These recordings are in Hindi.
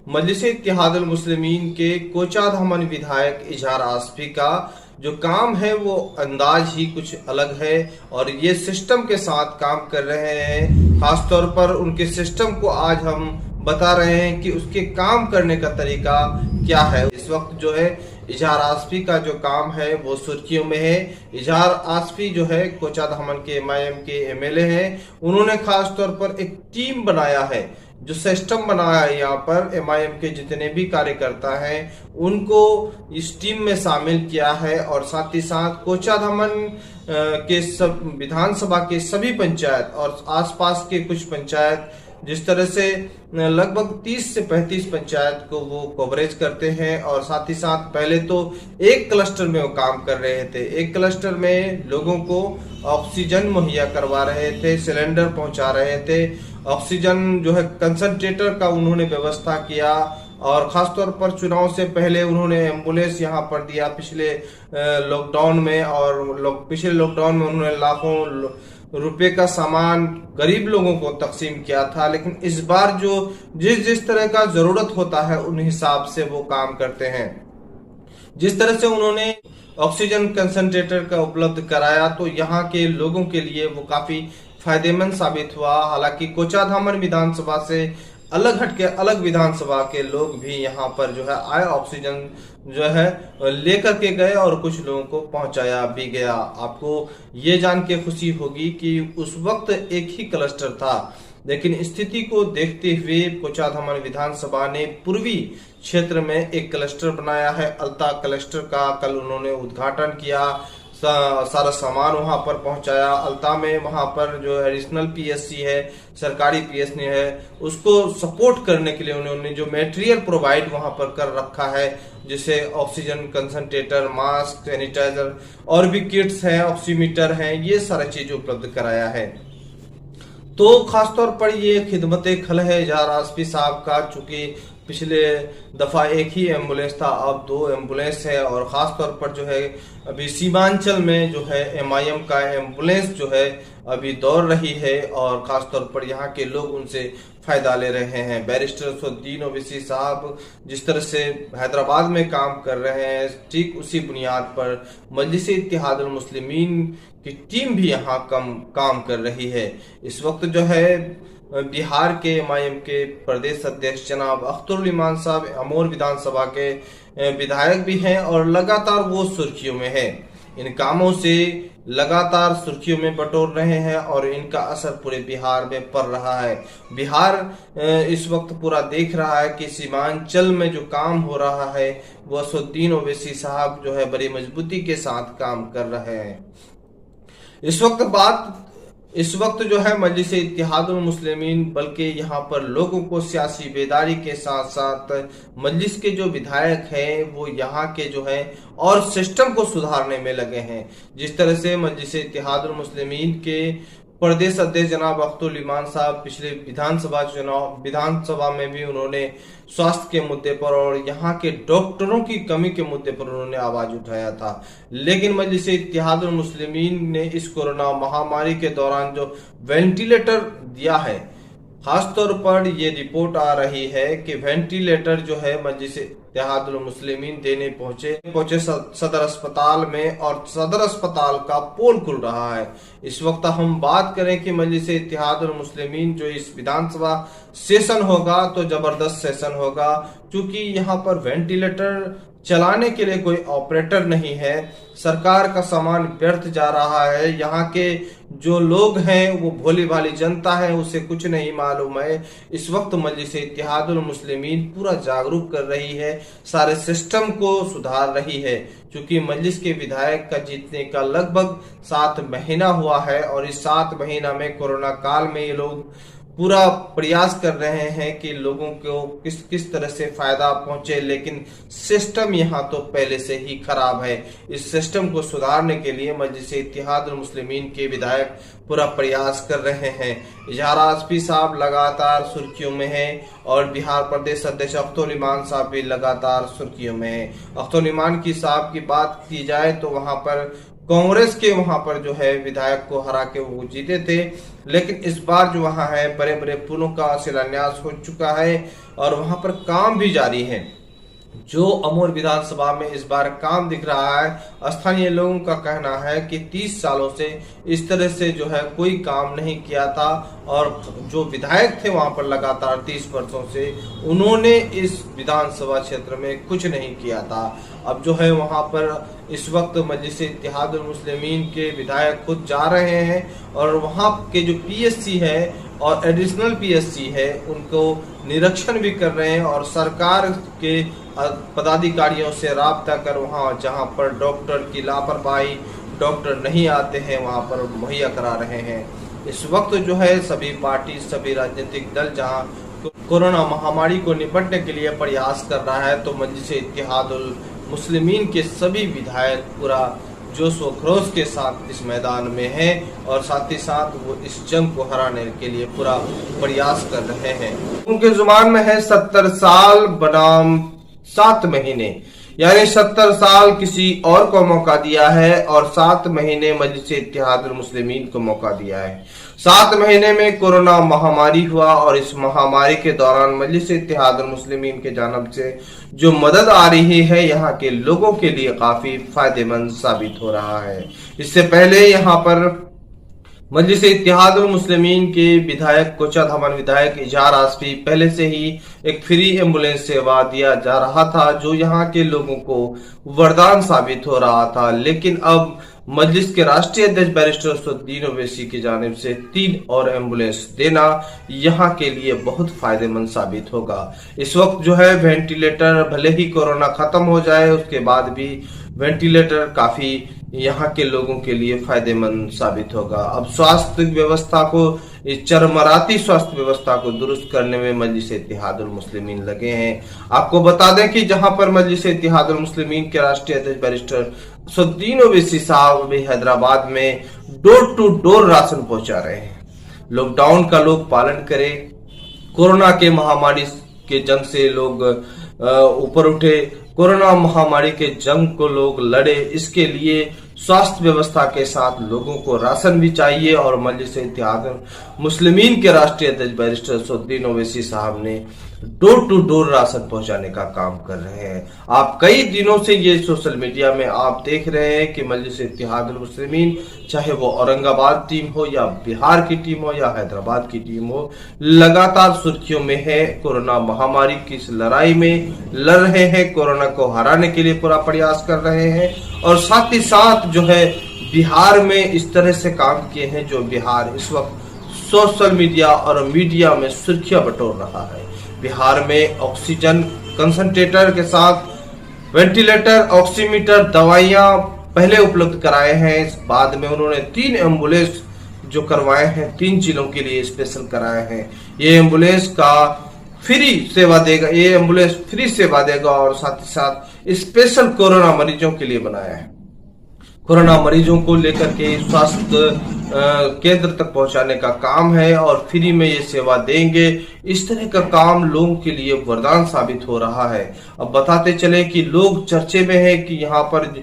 मजलिस इत्तेहादुल मुस्लिमीन के कोचाधामन विधायक इजहार आसफी का जो काम है वो अंदाज ही कुछ अलग है और ये सिस्टम के साथ काम कर रहे हैं। खासतौर पर उनके सिस्टम को आज हम बता रहे हैं कि उसके काम करने का तरीका क्या है। इस वक्त जो है इजहार आसफी का जो काम है वो सुर्खियों में है। इजहार आसफी जो है कोचाधामन के MIM के MLA हैं। उन्होंने खास तौर पर एक टीम बनाया है, जो सिस्टम बनाया है। यहाँ पर MIM के जितने भी कार्यकर्ता हैं उनको इस टीम में शामिल किया है और साथ ही साथ कोचाधामन के सब विधानसभा के सभी पंचायत और आसपास के कुछ पंचायत, जिस तरह से लगभग 30 से 35 पंचायत को वो कवरेज करते हैं। और साथ ही साथ पहले तो एक क्लस्टर में वो काम कर रहे थे। एक क्लस्टर में लोगों को ऑक्सीजन मुहैया करवा रहे थे, सिलेंडर पहुंचा रहे थे, ऑक्सीजन जो है कंसंट्रेटर का उन्होंने व्यवस्था किया। और खासतौर पर चुनाव से पहले उन्होंने एम्बुलेंस यहाँ पर दिया पिछले लॉकडाउन में, और पिछले लॉकडाउन में उन्होंने लाखों रुपए का सामान गरीब लोगों को तकसीम किया था। लेकिन इस बार जो जिस तरह का जरूरत होता है उन हिसाब से वो काम करते हैं। जिस तरह से उन्होंने ऑक्सीजन कंसंट्रेटर का उपलब्ध कराया तो यहाँ के लोगों के लिए वो काफी फायदेमंद साबित हुआ। हालांकि कोचाधामन विधानसभा से अलग हटके अलग विधानसभा के लोग भी यहाँ पर जो है आए, ऑक्सीजन जो है लेकर के गए और कुछ लोगों को पहुंचाया भी गया। आपको ये जान के खुशी होगी कि उस वक्त एक ही क्लस्टर था, लेकिन स्थिति को देखते हुए कोचाधामन विधानसभा ने पूर्वी क्षेत्र में एक क्लस्टर बनाया है। अल्ता क्लस्टर का कल उन्होंने उद्घाटन किया, सारा सामान वहां पर पहुंचाया। अल्ता में वहां पर जो एडिशनल PSC है, सरकारी PSC है, उसको सपोर्ट करने के लिए उन्होंने जो मटेरियल प्रोवाइड वहां पर कर रखा है, जैसे ऑक्सीजन कंसंट्रेटर, मास्क, सैनिटाइजर और भी किट्स हैं, ऑक्सीमीटर हैं, ये सारी चीज उपलब्ध कराया है। तो खासतौर पर ये खिदमत खल है इजहार आसफी साहब का। चूंकि पिछले दफा एक ही एम्बुलेंस था, अब 2 एम्बुलेंस है। और खास तौर पर जो है अभी सीमांचल में जो है MIM का एम्बुलेंस जो है अभी दौड़ रही है और खास तौर पर यहाँ के लोग उनसे फायदा ले रहे हैं। बैरिस्टर असदुद्दीन ओवैसी साहब जिस तरह से हैदराबाद में काम कर रहे हैं, ठीक उसी बुनियाद पर मजलिस इत्तेहादुल मुस्लिमीन की टीम भी यहाँ काम कर रही है। इस वक्त जो है बिहार के MIM के प्रदेश अध्यक्ष जनाब अख्तरुल इमान साहब अमोर विधानसभा के विधायक भी हैं और लगातार वो सुर्खियों में है। इन कामों से लगातार सुर्खियों में बटोर रहे हैं और इनका असर पूरे बिहार में पड़ रहा है। बिहार इस वक्त पूरा देख रहा है कि सीमांचल में जो काम हो रहा है वो असदुद्दीन ओवैसी साहब जो है बड़ी मजबूती के साथ काम कर रहे हैं। इस वक्त जो है मजलिस इत्तेहादुल मुस्लिमीन बल्कि यहाँ पर लोगों को सियासी बेदारी के साथ साथ मजलिस के जो विधायक हैं वो यहाँ के जो है और सिस्टम को सुधारने में लगे हैं। जिस तरह से मजलिस इत्तेहादुल मुस्लिमीन के प्रदेश अध्यक्ष जनाब अख्तरुल इमान साहब पिछले विधानसभा में भी उन्होंने स्वास्थ्य के मुद्दे पर और यहाँ के डॉक्टरों की कमी के मुद्दे पर उन्होंने आवाज उठाया था। लेकिन मजलिस इत्तेहादुल मुस्लिमीन ने इस कोरोना महामारी के दौरान जो वेंटिलेटर दिया है, खासतौर पर ये रिपोर्ट आ रही है कि वेंटिलेटर जो है मजलिस इत्तेहादुल मुस्लिमीन देने पहुंचे सदर अस्पताल में और सदर अस्पताल का पोल खुल रहा है। इस वक्त हम बात करें कि मजलिस इत्तेहादुल मुस्लिमीन जो इस विधानसभा सेशन होगा तो जबरदस्त सेशन होगा, क्योंकि यहाँ पर वेंटिलेटर चलाने के लिए कोई ऑपरेटर नहीं है। सरकार का सामान व्यर्थ जा रहा है। यहाँ के जो लोग हैं वो भोली भाली जनता है, उसे कुछ नहीं मालूम है। इस वक्त मजलिस इत्तेहादुल मुस्लिमीन पूरा जागरूक कर रही है, सारे सिस्टम को सुधार रही है। क्योंकि मजलिस के विधायक का जीतने का लगभग 7 महीना हुआ है और इस 7 महीना में कोरोना काल में ये लोग पूरा प्रयास कर रहे हैं कि लोगों को किस तरह से फायदा पहुंचे, लेकिन सिस्टम यहाँ तो पहले से ही खराब है। इस सिस्टम को सुधारने के लिए मजलिस इत्तेहादुल मुस्लिमीन के विधायक पूरा प्रयास कर रहे हैं। इजहार आसफी साहब लगातार सुर्खियों में हैं और बिहार प्रदेश अध्यक्ष अख्तरुल इमान साहब भी लगातार सुर्खियों में हैं। अख्तरुल इमान की साहब की बात की जाए तो वहां पर कांग्रेस के वहां पर जो है विधायक को हरा के वो जीते थे। लेकिन इस बार जो वहां है बड़े बड़े पुलों का शिलान्यास हो चुका है और वहां पर काम भी जारी है। जो अमोर विधानसभा में इस बार काम दिख रहा है, स्थानीय लोगों का कहना है कि 30 सालों से इस तरह से जो है कोई काम नहीं किया था और जो विधायक थे वहां पर लगातार 30 वर्षों से उन्होंने इस विधानसभा क्षेत्र में कुछ नहीं किया था। अब जो है वहां पर इस वक्त मजलिस इत्तेहादुल मुस्लिमीन के विधायक खुद जा रहे हैं और वहां के जो पीएससी है और एडिशनल पीएससी है उनको निरीक्षण भी कर रहे हैं और सरकार के पदाधिकारियों से राब्ता कर वहां जहां पर डॉक्टर की लापरवाही, डॉक्टर नहीं आते हैं वहां पर मुहैया करा रहे हैं। इस वक्त जो है सभी पार्टी, सभी राजनीतिक दल जहां कोरोना महामारी को निपटने के लिए प्रयास कर रहा है, तो मजलिस इत्तेहादुल मुस्लिमीन के सभी विधायक पूरा जोश व खरोश के साथ इस मैदान में हैं और साथ ही साथ वो इस जंग को हराने के लिए पूरा प्रयास कर रहे हैं। उनके जुबान में है 70 साल बनाम 7 महीने, यानी 70 साल किसी और को मौका दिया है और 7 महीने मजलिस इत्तेहादुल मुस्लिमीन को मौका दिया है। 7 महीने में कोरोना महामारी हुआ और इस महामारी के दौरान मजलिस इत्तेहादुल मुस्लिमीन के जानब से जो मदद आ रही है यहाँ के लोगों के लिए काफी फायदेमंद साबित हो रहा है। इससे पहले यहाँ पर मजलिस इत्तेहादुल मुस्लिमीन के विधायक कोचाधामन विधायक इजहार आसफी पहले से ही एक फ्री एम्बुलेंस सेवा दिया जा रहा था जो यहाँ के लोगों को वरदान साबित हो रहा था। लेकिन अब मजलिस के राष्ट्रीय अध्यक्ष बैरिस्टर असदुद्दीन ओवैसी की जानिब से 3 और एम्बुलेंस देना यहाँ के लिए बहुत फायदेमंद साबित होगा। इस वक्त जो है वेंटिलेटर, भले ही कोरोना खत्म हो जाए उसके बाद भी वेंटिलेटर काफी यहाँ के लोगों के लिए फायदेमंद साबित होगा। अब स्वास्थ्य व्यवस्था को, इस चरमराती स्वास्थ्य व्यवस्था को दुरुस्त करने में मजलिस इत्तेहादुल मुस्लिमीन लगे हैं। आपको बता दें कि जहां पर मजलिस इत्तेहादुल मुस्लिमीन के राष्ट्रीय अध्यक्ष बैरिस्टर असदुद्दीन ओवैसी साहब भी हैदराबाद में डोर टू डोर राशन पहुंचा रहे हैं। लॉकडाउन का लोग पालन करें, कोरोना के महामारी के जंग से लोग ऊपर उठे, कोरोना महामारी के जंग को लोग लड़े, इसके लिए स्वास्थ्य व्यवस्था के साथ लोगों को राशन भी चाहिए और मजलिस इत्तेहादुल मुस्लिमीन के राष्ट्रीय अध्यक्ष बैरिस्टर असदुद्दीन ओवैसी साहब ने डोर टू डोर राशन पहुंचाने का काम कर रहे हैं। आप कई दिनों से ये सोशल मीडिया में आप देख रहे हैं कि मजलिस इत्तेहादुल मुस्लिमीन, चाहे वो औरंगाबाद टीम हो या बिहार की टीम हो या हैदराबाद की टीम हो, लगातार सुर्खियों में है। कोरोना महामारी की इस लड़ाई में लड़ रहे हैं, कोरोना को हराने के लिए पूरा प्रयास कर रहे हैं और साथ ही साथ जो है बिहार में इस तरह से काम किए हैं जो बिहार इस वक्त सोशल मीडिया और मीडिया में सुर्खियां बटोर रहा है। बिहार में ऑक्सीजन कंसंट्रेटर के साथ वेंटिलेटर, ऑक्सीमीटर, दवाइयां पहले उपलब्ध कराए हैं। बाद में उन्होंने 3 एम्बुलेंस जो करवाए हैं 3 जिलों के लिए स्पेशल कराए हैं। ये एम्बुलेंस का फ्री सेवा देगा, ये एम्बुलेंस फ्री सेवा देगा और साथ ही साथ स्पेशल कोरोना मरीजों के लिए बनाया है। कोरोना मरीजों को लेकर के स्वास्थ्य केंद्र तक पहुंचाने का काम है और फ्री में ये सेवा देंगे। इस तरह का काम लोगों के लिए वरदान साबित हो रहा है। अब बताते चले कि लोग चर्चे में है कि यहाँ पर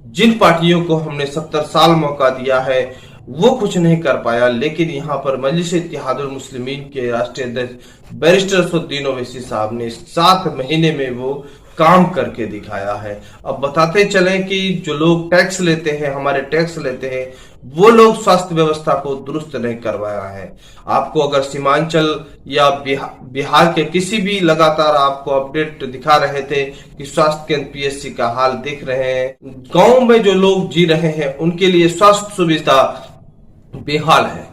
जिन पार्टियों को हमने 70 साल मौका दिया है वो कुछ नहीं कर पाया, लेकिन यहाँ पर मजलिस इत्तेहादुल मुस्लिमीन के राष्ट्रीय अध्यक्ष बैरिस्टर असदुद्दीन ओवैसी साहब ने 7 महीने में वो काम करके दिखाया है। अब बताते चले कि जो लोग टैक्स लेते हैं, हमारे टैक्स लेते हैं, वो लोग स्वास्थ्य व्यवस्था को दुरुस्त नहीं करवाया है। आपको अगर सीमांचल या बिहार के किसी भी, लगातार आपको अपडेट दिखा रहे थे कि स्वास्थ्य केंद्र पीएचसी का हाल देख रहे हैं। गांव में जो लोग जी रहे हैं उनके लिए स्वास्थ्य सुविधा बेहाल है।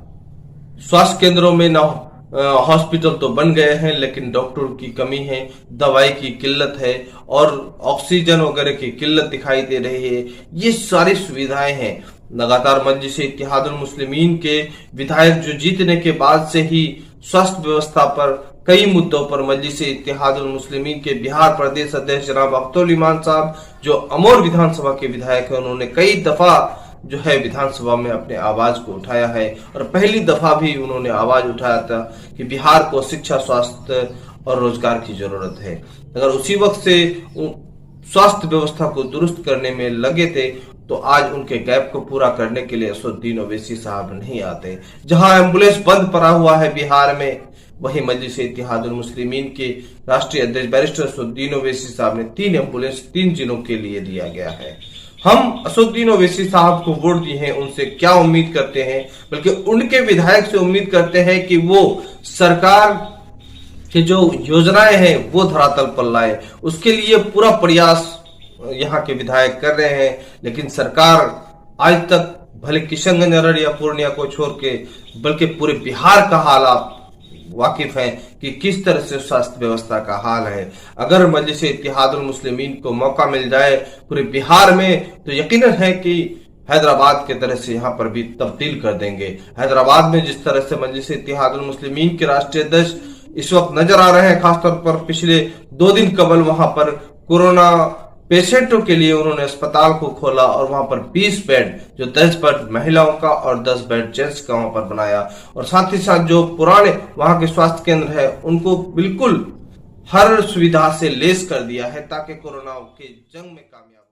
स्वास्थ्य केंद्रों में ना हॉस्पिटल तो बन गए हैं लेकिन डॉक्टरों की कमी है, दवाई की किल्लत है और ऑक्सीजन वगैरह की किल्लत दिखाई दे रही है। ये सारी सुविधाएं हैं। लगातार मजलिस इत्तेहादुल मुस्लिमीन के विधायक जो जीतने के बाद से ही स्वास्थ्य व्यवस्था पर कई मुद्दों पर मजलिस इत्तेहादुल मुस्लिमीन के बिहार प्रदेश अध्यक्ष जनाब अख्तरुल इमान साहब जो अमोर विधानसभा के विधायक है, उन्होंने कई दफा जो है विधानसभा में अपने आवाज को उठाया है और पहली दफा भी उन्होंने आवाज उठाया था कि बिहार को शिक्षा, स्वास्थ्य और रोजगार की जरूरत है। अगर उसी वक्त से स्वास्थ्य व्यवस्था को दुरुस्त करने में लगे थे तो आज उनके गैप को पूरा करने के लिए असदुद्दीन ओवैसी साहब नहीं आते। जहां एम्बुलेंस बंद पड़ा हुआ है बिहार में, वहीं मजलिस इत्तेहादुल मुस्लिमीन के राष्ट्रीय अध्यक्ष बैरिस्टर असदुद्दीन ओवैसी साहब ने 3 एम्बुलेंस 3 जिलों के लिए दिया गया है। हम असदुद्दीन ओवैसी साहब को वोट दिए हैं, उनसे क्या उम्मीद करते हैं, बल्कि उनके विधायक से उम्मीद करते हैं कि वो सरकार की जो योजनाएं हैं वो धरातल पर लाए। उसके लिए पूरा प्रयास यहाँ के विधायक कर रहे हैं, लेकिन सरकार आज तक भले किशनगंज, अररिया, पूर्णिया को छोड़ के बल्कि पूरे बिहार का हालात वाकिफ हैं कि किस तरह से स्वास्थ्य व्यवस्था का हाल है। अगर मजलिस इत्तेहादुल मुस्लिमीन को मौका मिल जाए पूरे बिहार में, तो यकीनन है कि हैदराबाद के तरह से यहाँ पर भी तब्दील कर देंगे। हैदराबाद में जिस तरह से मजलिस इत्तेहादुल मुस्लिमीन के राष्ट्रीय अध्यक्ष इस वक्त नजर आ रहे हैं, खासतौर पर पिछले 2 दिन कबल वहां पर कोरोना पेशेंटों के लिए उन्होंने अस्पताल को खोला और वहां पर 20 बेड, जो 10 बेड महिलाओं का और 10 बेड जेंट्स का वहां पर बनाया, और साथ ही साथ जो पुराने वहां के स्वास्थ्य केंद्र है उनको बिल्कुल हर सुविधा से लेस कर दिया है ताकि कोरोना की जंग में कामयाब